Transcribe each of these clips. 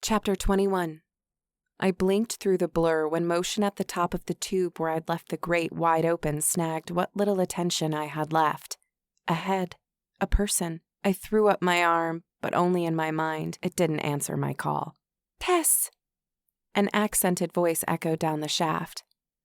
Chapter 21. I blinked through the blur when motion at the top of the tube where I'd left the grate wide open snagged what little attention I had left. A head. A person. I threw up my arm, but only in my mind. It didn't answer my call. "Tess!" An accented voice echoed down the shaft.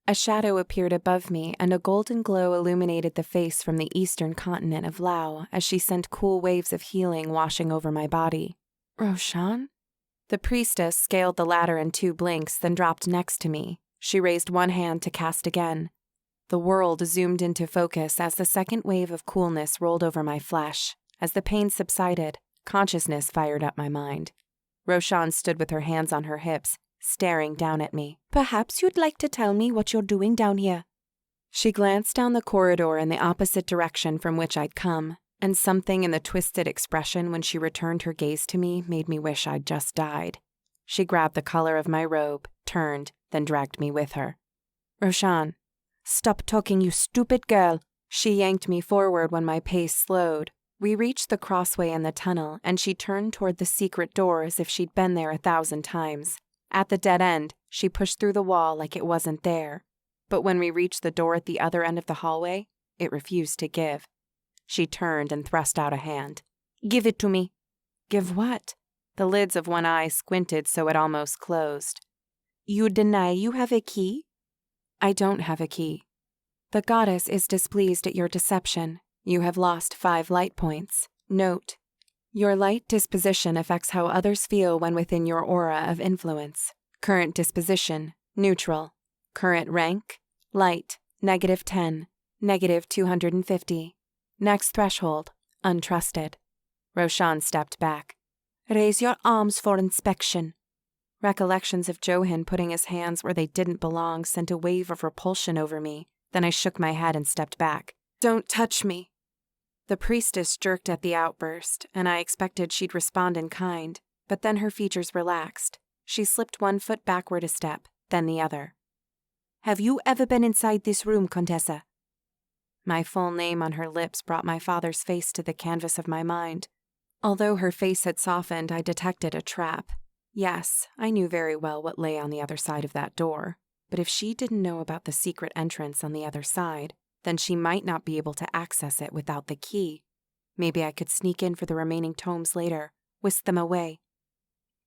A shadow appeared above me, and a golden glow illuminated the face from the eastern continent of Lao as she sent cool waves of healing washing over my body. "Roshan?" The priestess scaled the ladder in 2 blinks, then dropped next to me. She raised one hand to cast again. The world zoomed into focus as the second wave of coolness rolled over my flesh. As the pain subsided, consciousness fired up my mind. Roshan stood with her hands on her hips, staring down at me. "Perhaps you'd like to tell me what you're doing down here." She glanced down the corridor in the opposite direction from which I'd come, and something in the twisted expression when she returned her gaze to me made me wish I'd just died. She grabbed the collar of my robe, turned, then dragged me with her. "Roshan, stop talking, you stupid girl." She yanked me forward when my pace slowed. We reached the crossway in the tunnel, and she turned toward the secret door as if she'd been there 1,000 times. At the dead end, she pushed through the wall like it wasn't there. But when we reached the door at the other end of the hallway, it refused to give. She turned and thrust out a hand. "Give it to me." "Give what?" The lids of one eye squinted so it almost closed. "You deny you have a key?" "I don't have a key. The goddess is displeased at your deception. You have lost 5 light points. Note: your light disposition affects how others feel when within your aura of influence. Current disposition, neutral. Current rank, light, -10, -250. Next threshold, untrusted." Roshan stepped back. "Raise your arms for inspection." Recollections of Johan putting his hands where they didn't belong sent a wave of repulsion over me. Then I shook my head and stepped back. "Don't touch me." The priestess jerked at the outburst, and I expected she'd respond in kind, but then her features relaxed. She slipped 1 foot backward a step, then the other. "Have you ever been inside this room, Contessa?" My full name on her lips brought my father's face to the canvas of my mind. Although her face had softened, I detected a trap. Yes, I knew very well what lay on the other side of that door, but if she didn't know about the secret entrance on the other side, then she might not be able to access it without the key. Maybe I could sneak in for the remaining tomes later, whisk them away.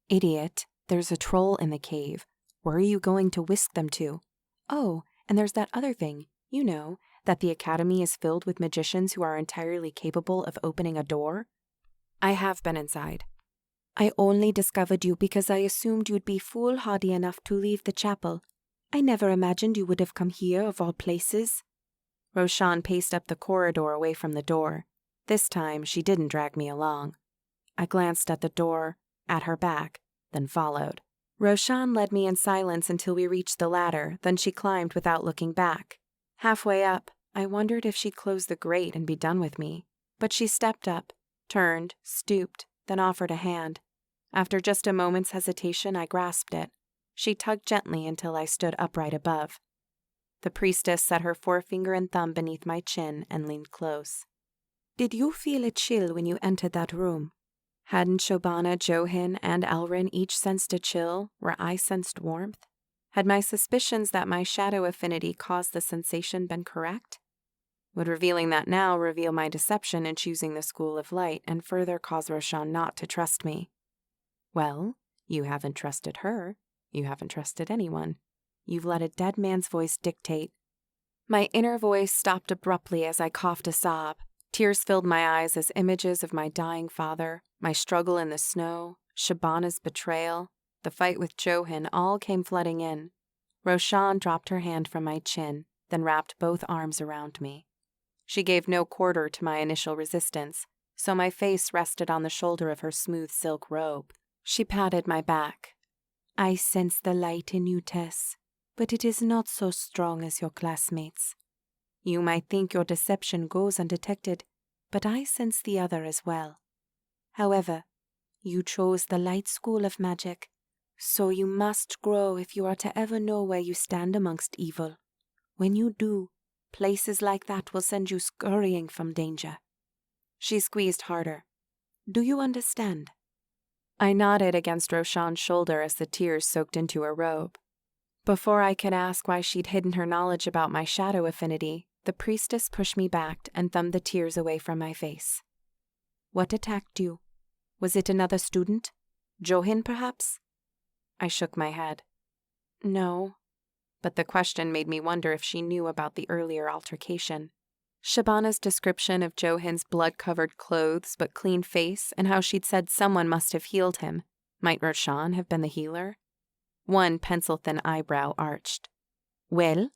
"Idiot, there's a troll in the cave. Where are you going to whisk them to? Oh, and there's that other thing, you know, that the academy is filled with magicians who are entirely capable of opening a door." "I have been inside." "I only discovered you because I assumed you'd be foolhardy enough to leave the chapel. I never imagined you would have come here of all places." Roshan paced up the corridor away from the door. This time, she didn't drag me along. I glanced at the door, at her back, then followed. Roshan led me in silence until we reached the ladder, then she climbed without looking back. Halfway up, I wondered if she'd close the grate and be done with me. But she stepped up, turned, stooped, then offered a hand. After just a moment's hesitation, I grasped it. She tugged gently until I stood upright above. The priestess set her forefinger and thumb beneath my chin and leaned close. "Did you feel a chill when you entered that room?" Hadn't Shobana, Johan, and Elrin each sensed a chill where I sensed warmth? Had my suspicions that my shadow affinity caused the sensation been correct? Would revealing that now reveal my deception in choosing the School of Light and further cause Roshan not to trust me? Well, you haven't trusted her. You haven't trusted anyone. You've let a dead man's voice dictate. My inner voice stopped abruptly as I coughed a sob. Tears filled my eyes as images of my dying father, my struggle in the snow, Shabana's betrayal, the fight with Johan all came flooding in. Roshan dropped her hand from my chin, then wrapped both arms around me. She gave no quarter to my initial resistance, so my face rested on the shoulder of her smooth silk robe. She patted my back. "I sense the light in you, Tess, but it is not so strong as your classmates. You might think your deception goes undetected, but I sense the other as well. However, you chose the light school of magic, so you must grow if you are to ever know where you stand amongst evil. When you do, places like that will send you scurrying from danger." She squeezed harder. "Do you understand?" I nodded against Roshan's shoulder as the tears soaked into her robe. Before I could ask why she'd hidden her knowledge about my shadow affinity, the priestess pushed me back and thumbed the tears away from my face. What attacked you? Was it another student? Johin, perhaps? I shook my head. No. But the question made me wonder if she knew about the earlier altercation. Shabana's description of Johin's blood-covered clothes but clean face and how she'd said someone must have healed him. Might Roshan have been the healer? One pencil-thin eyebrow arched. Well?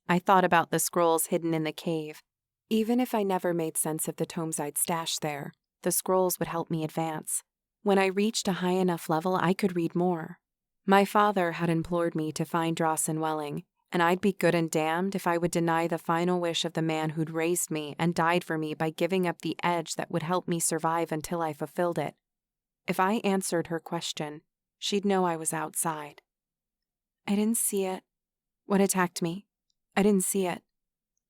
I thought about the scrolls hidden in the cave. Even if I never made sense of the tomes I'd stashed there, the scrolls would help me advance. When I reached a high enough level, I could read more. My father had implored me to find Drawson Welling, and I'd be good and damned if I would deny the final wish of the man who'd raised me and died for me by giving up the edge that would help me survive until I fulfilled it. If I answered her question, she'd know I was outside. I didn't see it. What attacked me? I didn't see it.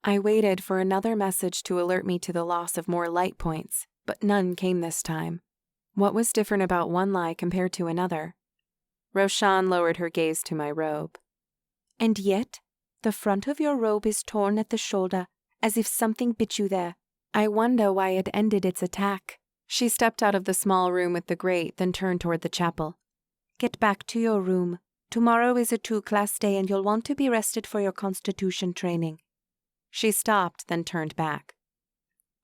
I waited for another message to alert me to the loss of more light points, but none came this time. What was different about one lie compared to another? Roshan lowered her gaze to my robe. And yet, the front of your robe is torn at the shoulder, as if something bit you there. I wonder why it ended its attack. She stepped out of the small room with the grate, then turned toward the chapel. Get back to your room. Tomorrow is a 2-class day and you'll want to be rested for your constitution training. She stopped, then turned back.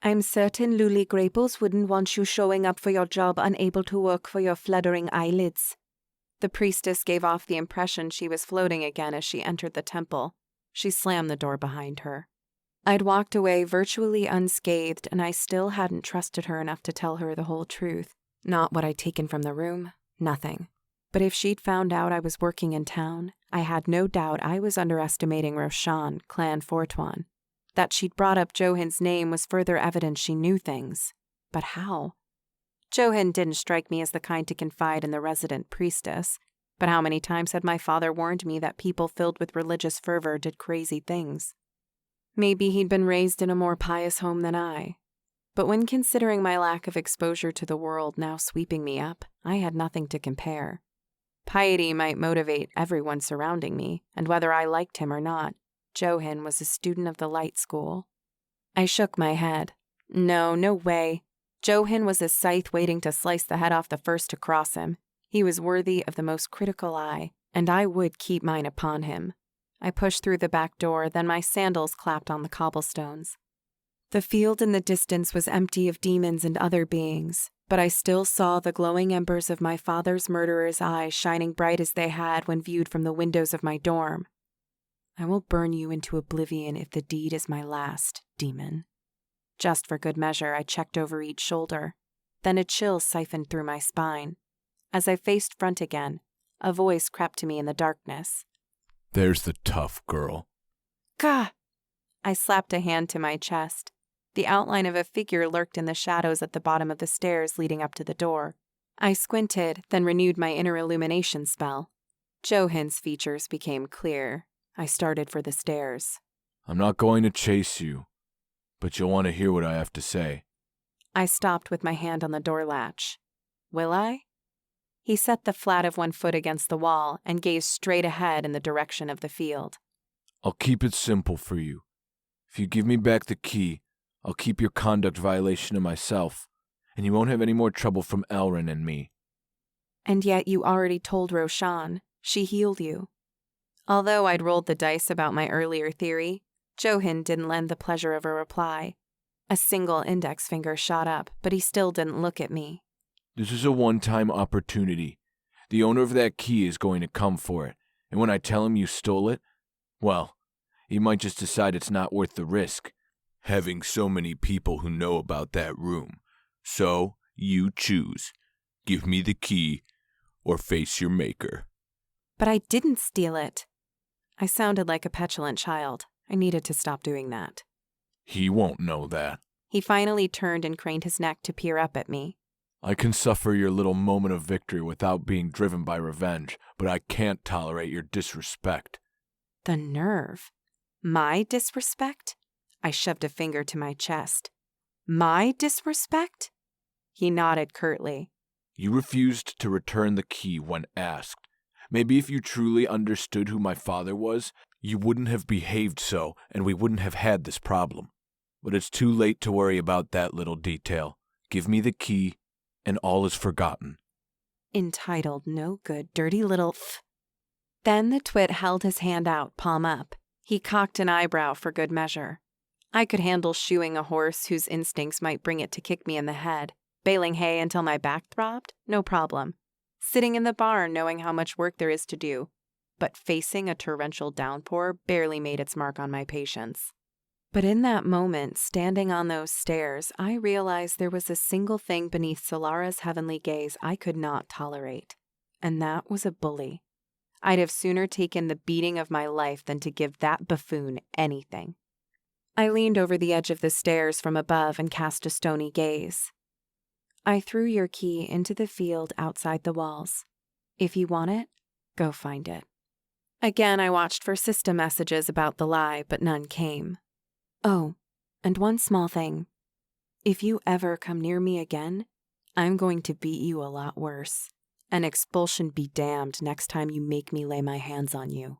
I'm certain Luli Graples wouldn't want you showing up for your job unable to work for your fluttering eyelids. The priestess gave off the impression she was floating again as she entered the temple. She slammed the door behind her. I'd walked away virtually unscathed, and I still hadn't trusted her enough to tell her the whole truth. Not what I'd taken from the room, nothing. But if she'd found out I was working in town, I had no doubt I was underestimating Roshan, Clan Fortuan. That she'd brought up Johin's name was further evidence she knew things. But how? Johin didn't strike me as the kind to confide in the resident priestess, but how many times had my father warned me that people filled with religious fervor did crazy things? Maybe he'd been raised in a more pious home than I. But when considering my lack of exposure to the world now sweeping me up, I had nothing to compare. Piety might motivate everyone surrounding me, and whether I liked him or not, Johin was a student of the light school. I shook my head. No way. Johin was a scythe waiting to slice the head off the first to cross him. He was worthy of the most critical eye, and I would keep mine upon him. I pushed through the back door, then my sandals clapped on the cobblestones. The field in the distance was empty of demons and other beings, but I still saw the glowing embers of my father's murderer's eyes shining bright as they had when viewed from the windows of my dorm. I will burn you into oblivion if the deed is my last, demon. Just for good measure, I checked over each shoulder. Then a chill siphoned through my spine. As I faced front again, a voice crept to me in the darkness. There's the tough girl. Gah! I slapped a hand to my chest. The outline of a figure lurked in the shadows at the bottom of the stairs leading up to the door. I squinted, then renewed my inner illumination spell. Johin's features became clear. I started for the stairs. I'm not going to chase you, but you'll want to hear what I have to say. I stopped with my hand on the door latch. Will I? He set the flat of one foot against the wall and gazed straight ahead in the direction of the field. I'll keep it simple for you. If you give me back the key, I'll keep your conduct violation to myself, and you won't have any more trouble from Elrin and me. And yet you already told Roshan. She healed you. Although I'd rolled the dice about my earlier theory, Johin didn't lend the pleasure of a reply. A single index finger shot up, but he still didn't look at me. This is a one-time opportunity. The owner of that key is going to come for it, and when I tell him you stole it, well, he might just decide it's not worth the risk, having so many people who know about that room. So, you choose. Give me the key, or face your maker. But I didn't steal it. I sounded like a petulant child. I needed to stop doing that. He won't know that. He finally turned and craned his neck to peer up at me. I can suffer your little moment of victory without being driven by revenge, but I can't tolerate your disrespect. The nerve. My disrespect? I shoved a finger to my chest. My disrespect? He nodded curtly. You refused to return the key when asked. Maybe if you truly understood who my father was, you wouldn't have behaved so, and we wouldn't have had this problem. But it's too late to worry about that little detail. Give me the key, and all is forgotten. Entitled no good, dirty little Then the twit held his hand out, palm up. He cocked an eyebrow for good measure. I could handle shoeing a horse whose instincts might bring it to kick me in the head. Baling hay until my back throbbed? No problem. Sitting in the barn knowing how much work there is to do. But facing a torrential downpour barely made its mark on my patience. But in that moment, standing on those stairs, I realized there was a single thing beneath Solara's heavenly gaze I could not tolerate. And that was a bully. I'd have sooner taken the beating of my life than to give that buffoon anything. I leaned over the edge of the stairs from above and cast a stony gaze. I threw your key into the field outside the walls. If you want it, go find it. Again, I watched for system messages about the lie, but none came. Oh, and one small thing. If you ever come near me again, I'm going to beat you a lot worse. An expulsion be damned next time you make me lay my hands on you.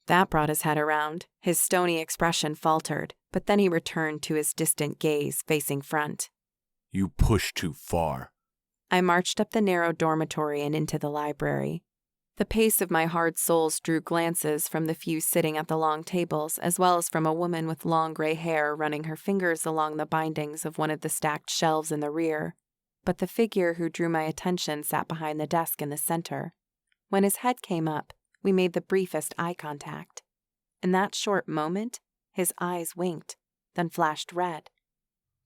That brought his head around. His stony expression faltered, but then he returned to his distant gaze, facing front. You push too far. I marched up the narrow dormitory and into the library. The pace of my hard soles drew glances from the few sitting at the long tables, as well as from a woman with long gray hair running her fingers along the bindings of one of the stacked shelves in the rear. But the figure who drew my attention sat behind the desk in the center. When his head came up, we made the briefest eye contact. In that short moment, his eyes winked, then flashed red.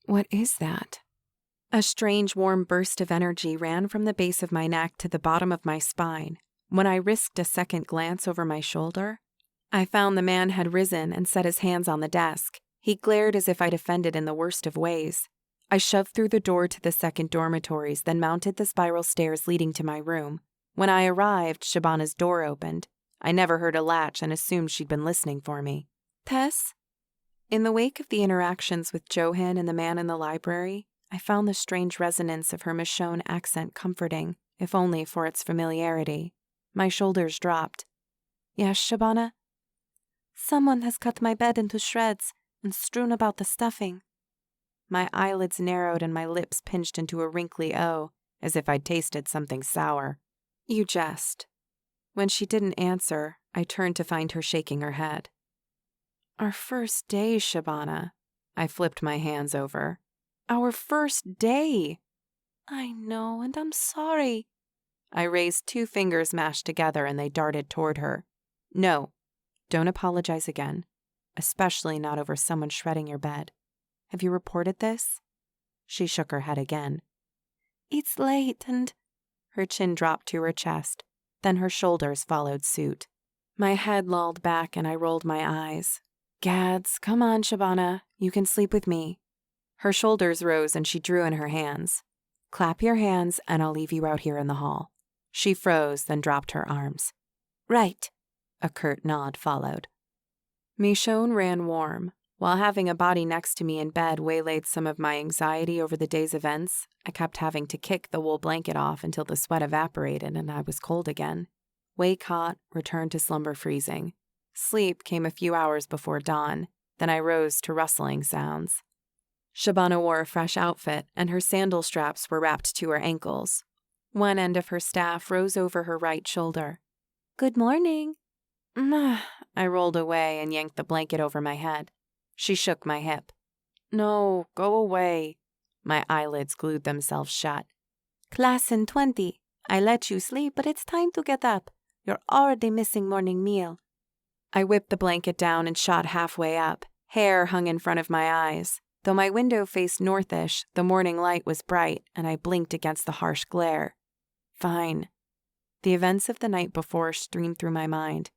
What is that? A strange warm burst of energy ran from the base of my neck to the bottom of my spine. When I risked a second glance over my shoulder, I found the man had risen and set his hands on the desk. He glared as if I'd offended in the worst of ways. I shoved through the door to the second dormitories, then mounted the spiral stairs leading to my room. When I arrived, Shabana's door opened. I never heard a latch and assumed she'd been listening for me. Tess? In the wake of the interactions with Johan and the man in the library, I found the strange resonance of her Michonne accent comforting, if only for its familiarity. My shoulders dropped. Yes, Shabana? Someone has cut my bed into shreds and strewn about the stuffing. My eyelids narrowed and my lips pinched into a wrinkly O, as if I'd tasted something sour. You jest. When she didn't answer, I turned to find her shaking her head. Our first day, Shabana. I flipped my hands over. Our first day. I know, and I'm sorry. I raised 2 fingers mashed together and they darted toward her. No, don't apologize again, especially not over someone shredding your bed. Have you reported this? She shook her head again. It's late and... Her chin dropped to her chest, then her shoulders followed suit. My head lolled back and I rolled my eyes. Gads, come on, Shabana, you can sleep with me. Her shoulders rose and she drew in her hands. Clap your hands and I'll leave you out here in the hall. She froze, then dropped her arms. Right. A curt nod followed. Michonne ran warm. While having a body next to me in bed waylaid some of my anxiety over the day's events, I kept having to kick the wool blanket off until the sweat evaporated and I was cold again. Wake hot, returned to slumber freezing. Sleep came a few hours before dawn, then I rose to rustling sounds. Shabana wore a fresh outfit, and her sandal straps were wrapped to her ankles. One end of her staff rose over her right shoulder. Good morning. I rolled away and yanked the blanket over my head. She shook my hip. No, go away. My eyelids glued themselves shut. Class in 20. I let you sleep, but it's time to get up. You're already missing morning meal. I whipped the blanket down and shot halfway up. Hair hung in front of my eyes. Though my window faced northish, the morning light was bright, and I blinked against the harsh glare. Fine. The events of the night before streamed through my mind.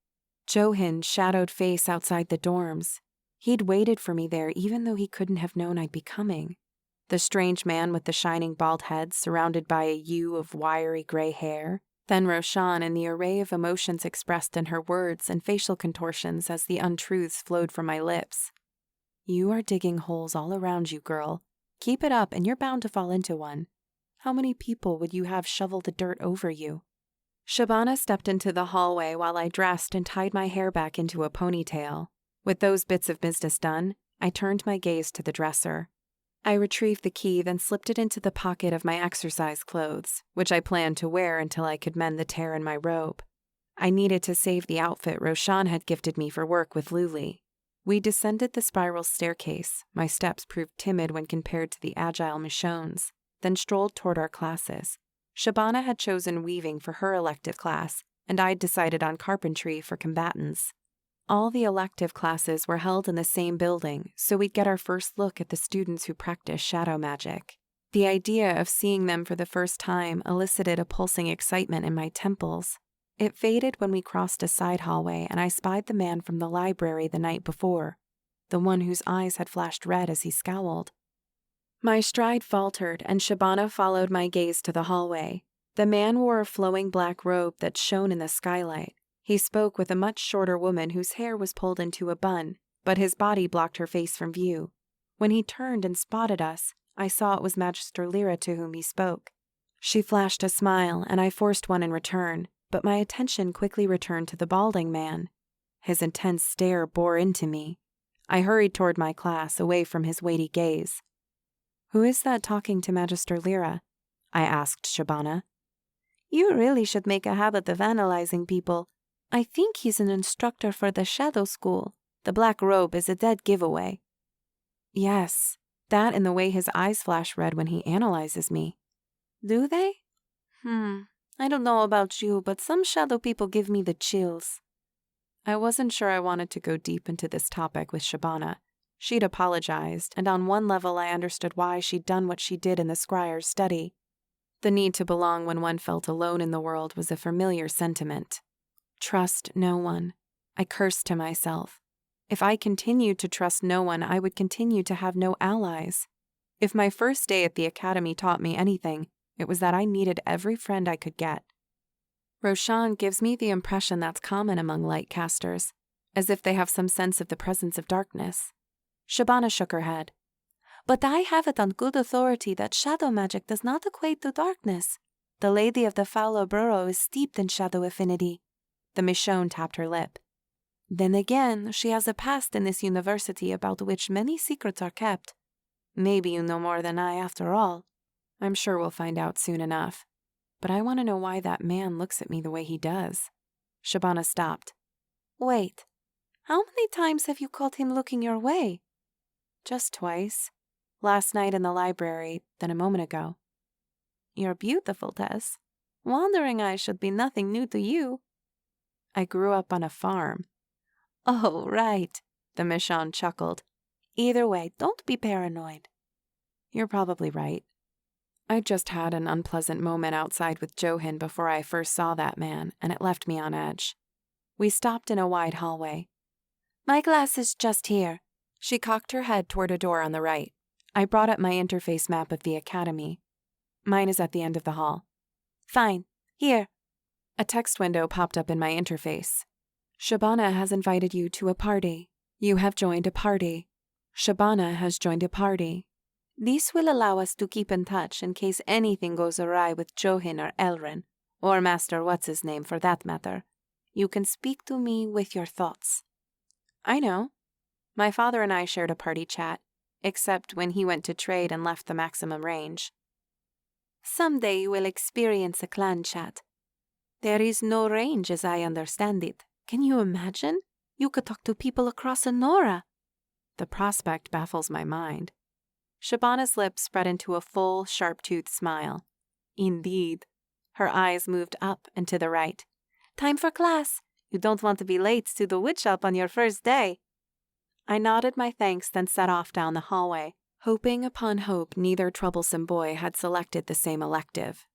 Johan's shadowed face outside the dorms. He'd waited for me there even though he couldn't have known I'd be coming. The strange man with the shining bald head surrounded by a ewe of wiry gray hair. Then Roshan and the array of emotions expressed in her words and facial contortions as the untruths flowed from my lips. You are digging holes all around you, girl. Keep it up and you're bound to fall into one. How many people would you have shovel the dirt over you? Shabana stepped into the hallway while I dressed and tied my hair back into a ponytail. With those bits of business done, I turned my gaze to the dresser. I retrieved the key, then slipped it into the pocket of my exercise clothes, which I planned to wear until I could mend the tear in my robe. I needed to save the outfit Roshan had gifted me for work with Luli. We descended the spiral staircase. My steps proved timid when compared to the agile Michonne's, then strolled toward our classes. Shabana had chosen weaving for her elective class, and I'd decided on carpentry for combatants. All the elective classes were held in the same building, so we'd get our first look at the students who practice shadow magic. The idea of seeing them for the first time elicited a pulsing excitement in my temples. It faded when we crossed a side hallway and I spied the man from the library the night before, the one whose eyes had flashed red as he scowled. My stride faltered and Shabana followed my gaze to the hallway. The man wore a flowing black robe that shone in the skylight. He spoke with a much shorter woman whose hair was pulled into a bun, but his body blocked her face from view. When he turned and spotted us, I saw it was Magister Lyra to whom he spoke. She flashed a smile, and I forced one in return, but my attention quickly returned to the balding man. His intense stare bore into me. I hurried toward my class, away from his weighty gaze. "Who is that talking to Magister Lyra?" I asked Shabana. "You really should make a habit of analyzing people. I think he's an instructor for the Shadow School. The black robe is a dead giveaway." "Yes, that and the way his eyes flash red when he analyzes me." "Do they? I don't know about you, but some shadow people give me the chills." I wasn't sure I wanted to go deep into this topic with Shabana. She'd apologized, and on one level I understood why she'd done what she did in the scryer's study. The need to belong when one felt alone in the world was a familiar sentiment. Trust no one. I cursed to myself. If I continued to trust no one, I would continue to have no allies. If my first day at the academy taught me anything, it was that I needed every friend I could get. Roshan gives me the impression that's common among light casters, as if they have some sense of the presence of darkness. Shabana shook her head. "But I have it on good authority that shadow magic does not equate to darkness. The Lady of the Foul Burrow is steeped in shadow affinity." The Michonne tapped her lip. "Then again, she has a past in this university about which many secrets are kept. Maybe you know more than I after all." "I'm sure we'll find out soon enough. But I want to know why that man looks at me the way he does." Shabana stopped. "Wait, how many times have you caught him looking your way?" "Just twice. Last night in the library, then a moment ago." "You're beautiful, Tess. Wandering eyes should be nothing new to you." "I grew up on a farm." "Oh, right," the Michonne chuckled. "Either way, don't be paranoid." "You're probably right. I just had an unpleasant moment outside with Johan before I first saw that man, and it left me on edge." We stopped in a wide hallway. "My class is just here." She cocked her head toward a door on the right. I brought up my interface map of the academy. "Mine is at the end of the hall." "Fine. Here." A text window popped up in my interface. "Shabana has invited you to a party. You have joined a party. Shabana has joined a party." "This will allow us to keep in touch in case anything goes awry with Johan or Elrin, or Master What's-His-Name for that matter. You can speak to me with your thoughts." "I know. My father and I shared a party chat, except when he went to trade and left the maximum range." "Someday you will experience a clan chat. There is no range as I understand it. Can you imagine? You could talk to people across Enora." "The prospect baffles my mind." Shabana's lips spread into a full, sharp-toothed smile. "Indeed." Her eyes moved up and to the right. "Time for class. You don't want to be late to the woodshop on your first day." I nodded my thanks, then set off down the hallway, hoping upon hope neither troublesome boy had selected the same elective.